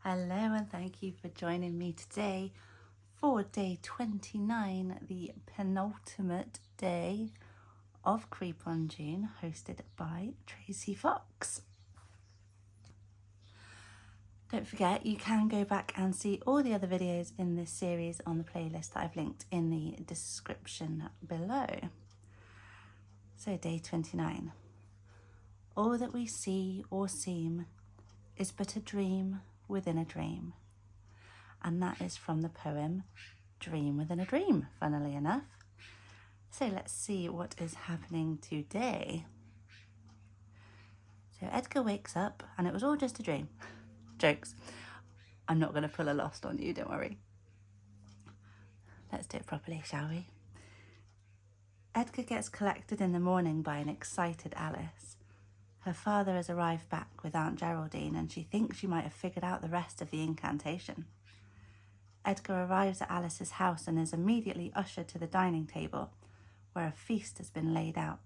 Hello and thank you for joining me today for day 29, the penultimate day of Creep on June, hosted by Tracie Fox. Don't forget, you can go back and see all the other videos in this series on the playlist that I've linked in the description below. So day 29. All that we see or seem is but a dream within a dream. And that is from the poem Dream Within a Dream, funnily enough. So let's see what is happening today. So Edgar wakes up and it was all just a dream. Jokes. I'm not going to pull a Lost on you, don't worry. Let's do it properly, shall we? Edgar gets collected in the morning by an excited Alice. Her father has arrived back with Aunt Geraldine and she thinks she might have figured out the rest of the incantation. Edgar arrives at Alice's house and is immediately ushered to the dining table, where a feast has been laid out.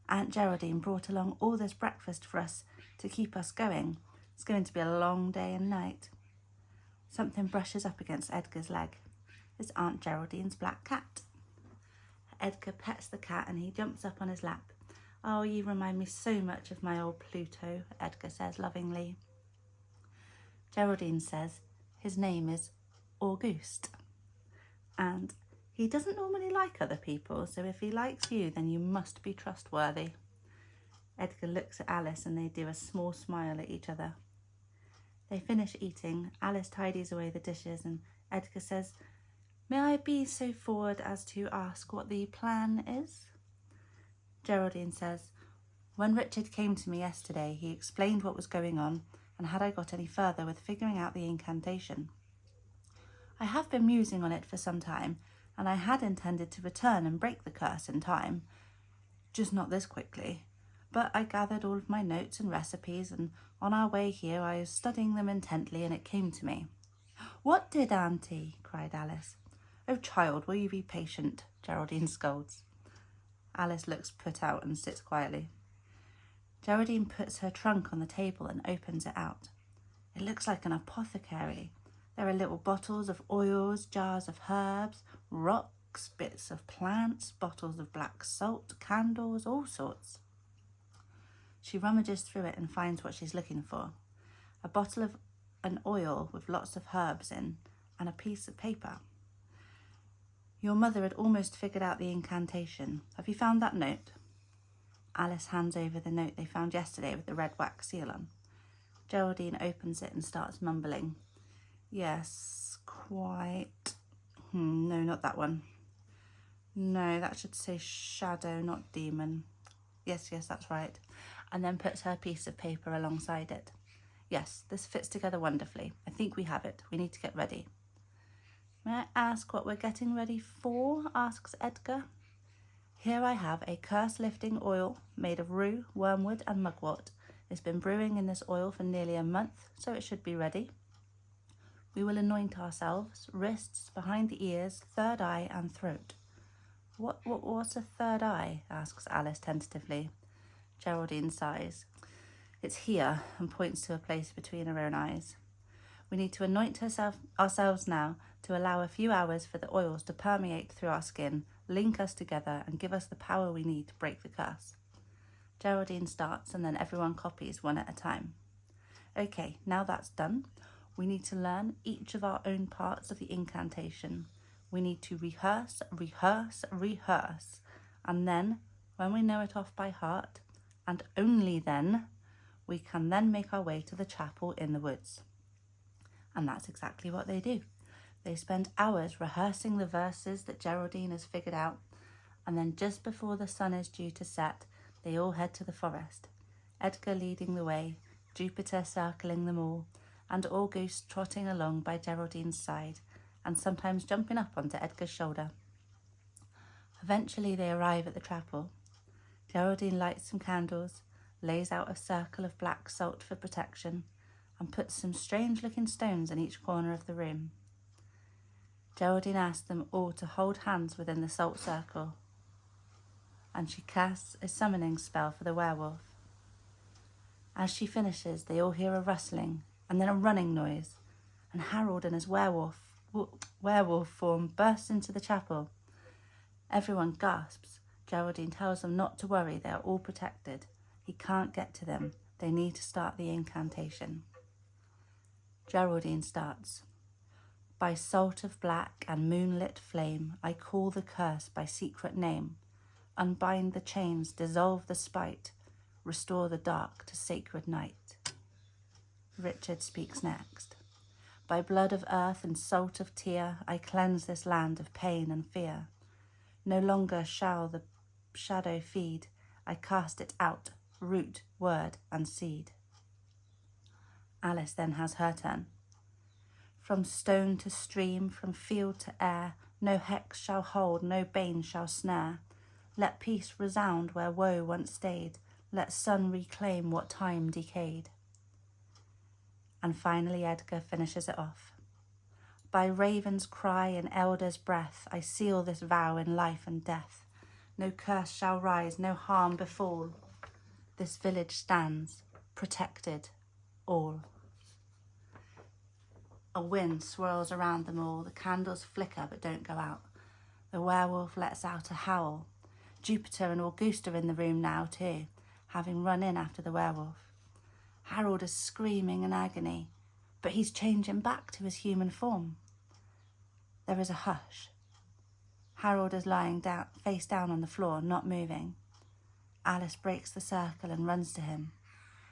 Aunt Geraldine brought along all this breakfast for us to keep us going. It's going to be a long day and night. Something brushes up against Edgar's leg. It's Aunt Geraldine's black cat. Edgar pets the cat and he jumps up on his lap. "Oh, you remind me so much of my old Pluto," Edgar says lovingly. Geraldine says his name is Auguste, and he doesn't normally like other people, so if he likes you, then you must be trustworthy. Edgar looks at Alice and they do a small smile at each other. They finish eating. Alice tidies away the dishes and Edgar says, "May I be so forward as to ask what the plan is?" Geraldine says, "When Richard came to me yesterday, he explained what was going on and had I got any further with figuring out the incantation. I have been musing on it for some time and I had intended to return and break the curse in time, just not this quickly. But I gathered all of my notes and recipes and on our way here I was studying them intently and it came to me." "What did, Auntie?" cried Alice. "Oh, child, will you be patient?" Geraldine scolds. Alice looks put out and sits quietly. Geraldine puts her trunk on the table and opens it out. It looks like an apothecary. There are little bottles of oils, jars of herbs, rocks, bits of plants, bottles of black salt, candles, all sorts. She rummages through it and finds what she's looking for. A bottle of an oil with lots of herbs in and a piece of paper. "Your mother had almost figured out the incantation. Have you found that note?" Alice hands over the note they found yesterday with the red wax seal on. Geraldine opens it and starts mumbling. "Yes, quite. No, not that one. No, that should say shadow, not demon. Yes, that's right." And then puts her piece of paper alongside it. "Yes, this fits together wonderfully. I think we have it. We need to get ready." "May I ask what we're getting ready for?" asks Edgar. "Here I have a curse-lifting oil made of rue, wormwood and mugwort. It's been brewing in this oil for nearly a month, so it should be ready. We will anoint ourselves, wrists, behind the ears, third eye and throat." What's a third eye?" asks Alice tentatively. Geraldine sighs. "It's here," and points to a place between her own eyes. "We need to anoint ourselves now to allow a few hours for the oils to permeate through our skin, link us together and give us the power we need to break the curse." Geraldine starts and then everyone copies one at a time. "Okay, now that's done. We need to learn each of our own parts of the incantation. We need to rehearse, and then, when we know it off by heart, and only then, we can then make our way to the chapel in the woods." And that's exactly what they do. They spend hours rehearsing the verses that Geraldine has figured out, and then just before the sun is due to set, they all head to the forest, Edgar leading the way, Jupiter circling them all, and Auguste trotting along by Geraldine's side, and sometimes jumping up onto Edgar's shoulder. Eventually they arrive at the chapel. Geraldine lights some candles, lays out a circle of black salt for protection, and puts some strange-looking stones in each corner of the room. Geraldine asks them all to hold hands within the salt circle, and she casts a summoning spell for the werewolf. As she finishes, they all hear a rustling, and then a running noise, and Harold in his werewolf form bursts into the chapel. Everyone gasps. Geraldine tells them not to worry, they are all protected. He can't get to them. They need to start the incantation. Geraldine starts. By salt of black and moonlit flame, I call the curse by secret name. Unbind the chains, dissolve the spite, restore the dark to sacred night. Richard speaks next. By blood of earth and salt of tear, I cleanse this land of pain and fear. No longer shall the shadow feed, I cast it out, root, word, and seed. Alice then has her turn. From stone to stream, from field to air, no hex shall hold, no bane shall snare. Let peace resound where woe once stayed, let sun reclaim what time decayed. And finally Edgar finishes it off. By raven's cry and elder's breath, I seal this vow in life and death. No curse shall rise, no harm befall. This village stands, protected, all. A wind swirls around them all. The candles flicker but don't go out. The werewolf lets out a howl. Jupiter and Augusta are in the room now too, having run in after the werewolf. Harold is screaming in agony, but he's changing back to his human form. There is a hush. Harold is lying down, face down on the floor, not moving. Alice breaks the circle and runs to him.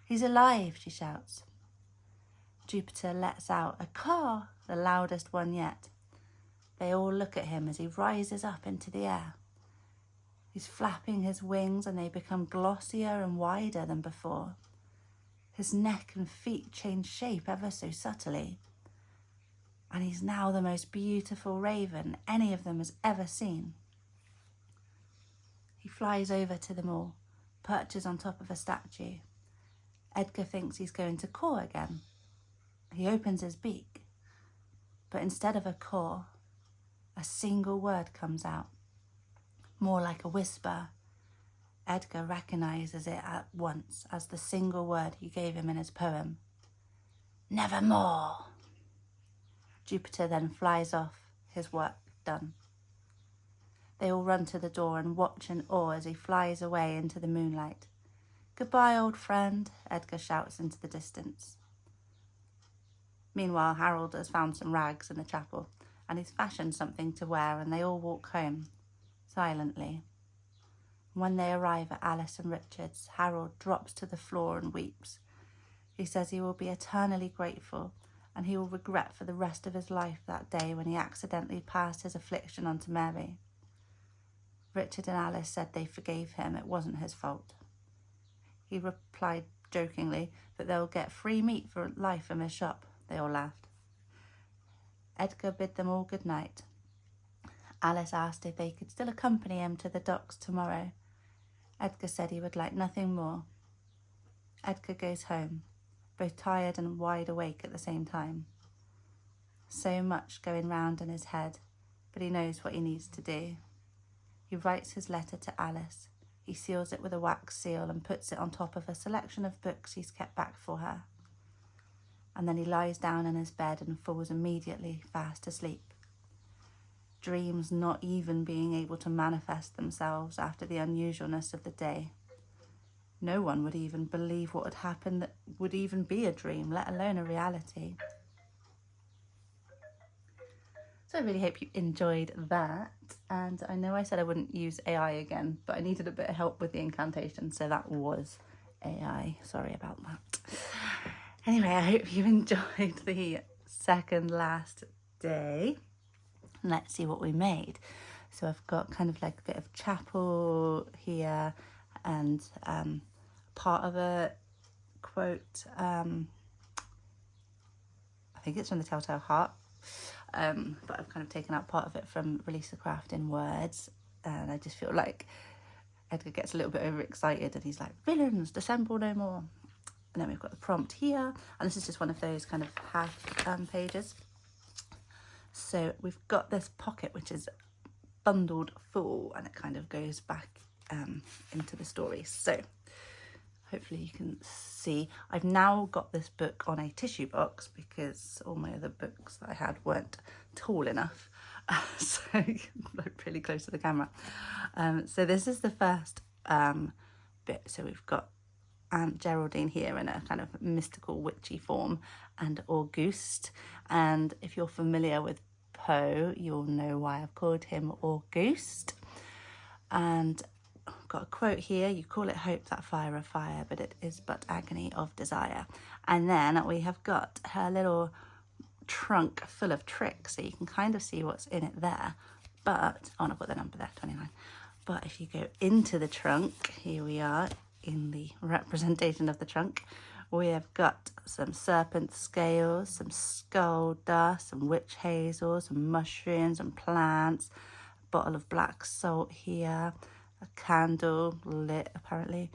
He's alive, she shouts. Jupiter lets out a caw, the loudest one yet. They all look at him as he rises up into the air. He's flapping his wings and they become glossier and wider than before. His neck and feet change shape ever so subtly. And he's now the most beautiful raven any of them has ever seen. He flies over to them all, perches on top of a statue. Edgar thinks he's going to caw again. He opens his beak, but instead of a caw, a single word comes out, more like a whisper. Edgar recognises it at once as the single word he gave him in his poem. Nevermore. Jupiter then flies off, his work done. They all run to the door and watch in awe as he flies away into the moonlight. Goodbye, old friend, Edgar shouts into the distance. Meanwhile, Harold has found some rags in the chapel and he's fashioned something to wear, and they all walk home, silently. When they arrive at Alice and Richard's, Harold drops to the floor and weeps. He says he will be eternally grateful and he will regret for the rest of his life that day when he accidentally passed his affliction on to Mary. Richard and Alice said they forgave him, it wasn't his fault. He replied jokingly that they'll get free meat for life from his shop. They all laughed. Edgar bid them all good night. Alice asked if they could still accompany him to the docks tomorrow. Edgar said he would like nothing more. Edgar goes home, both tired and wide awake at the same time. So much going round in his head, but he knows what he needs to do. He writes his letter to Alice. He seals it with a wax seal and puts it on top of a selection of books he's kept back for her. And then he lies down in his bed and falls immediately fast asleep. Dreams not even being able to manifest themselves after the unusualness of the day. No one would even believe what had happened that would even be a dream, let alone a reality. So I really hope you enjoyed that. And I know I said I wouldn't use AI again, but I needed a bit of help with the incantation, so that was AI. Sorry about that. Anyway, I hope you enjoyed the second last day. Let's see what we made. So I've got kind of like a bit of chapel here and part of a quote. I think it's from the Telltale Heart. But I've kind of taken out part of it from Release the Craft in Words. And I just feel like Edgar gets a little bit overexcited and he's like, villains, dissemble no more. And then we've got the prompt here. And this is just one of those kind of half pages. So we've got this pocket, which is bundled full, and it kind of goes back into the story. So hopefully you can see. I've now got this book on a tissue box because all my other books that I had weren't tall enough. So look really close to the camera. So this is the first bit. So we've got Aunt Geraldine here in a kind of mystical witchy form, and Auguste. And if you're familiar with Poe, you'll know why I've called him Auguste. And I've got a quote here: "You call it hope, that fire of fire, but it is but agony of desire." And then we have got her little trunk full of tricks, so you can kind of see what's in it there. But oh, and I've got the number there, 29. But if you go into the trunk, here we are in the representation of the trunk. We have got some serpent scales, some skull dust, some witch hazel, some mushrooms and plants, a bottle of black salt here, a candle lit apparently,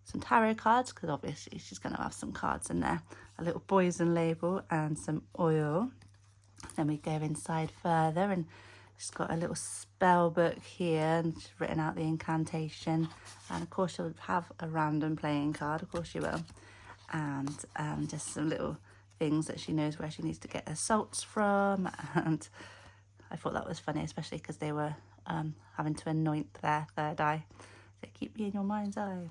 some tarot cards, because obviously she's going to have some cards in there, a little poison label and some oil. Then we go inside further and she's got a little spell book here and she's written out the incantation, and of course she'll have a random playing card, of course she will, and just some little things that she knows where she needs to get her salts from. And I thought that was funny, especially because they were having to anoint their third eye, so keep me in your mind's eye.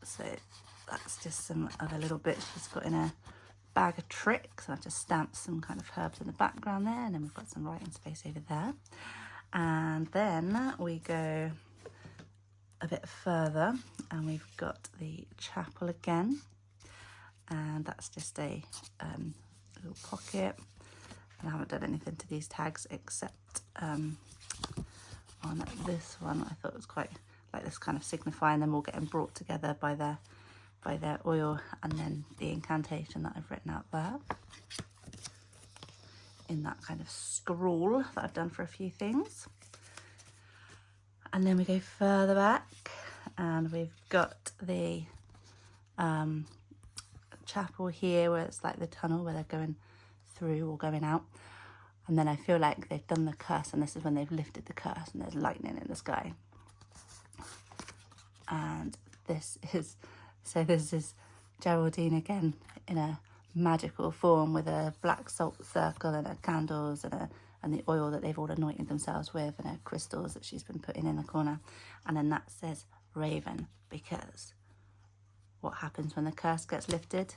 So that's just some other little bits she's got in a bag of tricks. I've just stamped some kind of herbs in the background there, and then we've got some writing space over there. And then we go a bit further and we've got the chapel again, and that's just a little pocket. And I haven't done anything to these tags except on this one. I thought it was quite like this, kind of signifying them all getting brought together by their oil, and then the incantation that I've written out there in that kind of scroll that I've done for a few things. And then we go further back and we've got the chapel here, where it's like the tunnel where they're going through or going out. And then I feel like they've done the curse, and this is when they've lifted the curse and there's lightning in the sky. And this is Geraldine again in a magical form with a black salt circle and her candles and the oil that they've all anointed themselves with, and her crystals that she's been putting in the corner. And then that says Raven, because what happens when the curse gets lifted?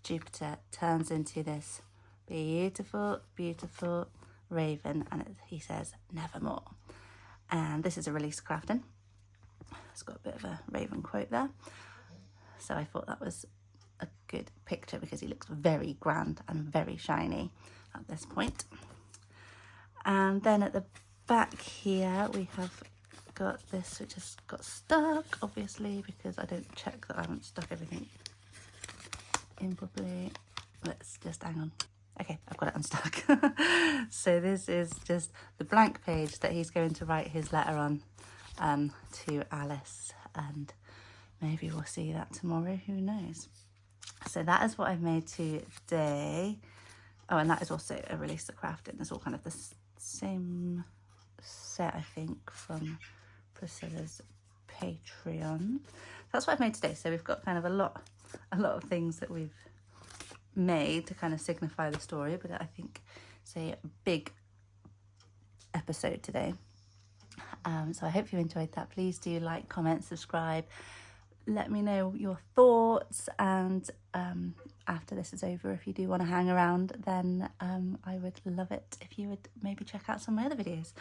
Jupiter turns into this beautiful, beautiful raven, and he says nevermore. And this is a release crafting. It's got a bit of a raven quote there. So I thought that was a good picture because he looks very grand and very shiny at this point. And then at the back here we have got this, which has got stuck, obviously, because I don't check that I haven't stuck everything in properly. Let's just hang on. Okay, I've got it unstuck. So this is just the blank page that he's going to write his letter on to Alice, and maybe we'll see that tomorrow, who knows. So that is what I've made today. Oh, and that is also a release of crafting. It's all kind of the same set, I think, from Priscilla's Patreon. That's what I've made today. So we've got kind of a lot of things that we've made to kind of signify the story, but I think it's a big episode today. So I hope you enjoyed that. Please do like, comment, subscribe. Let me know your thoughts, and after this is over, if you do want to hang around, then I would love it if you would maybe check out some of my other videos.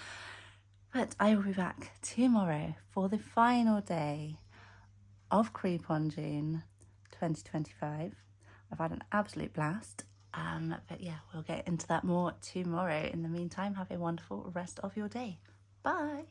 But I will be back tomorrow for the final day of Creep on June 2025. I've had an absolute blast, but yeah, we'll get into that more tomorrow. In the meantime, have a wonderful rest of your day. Bye.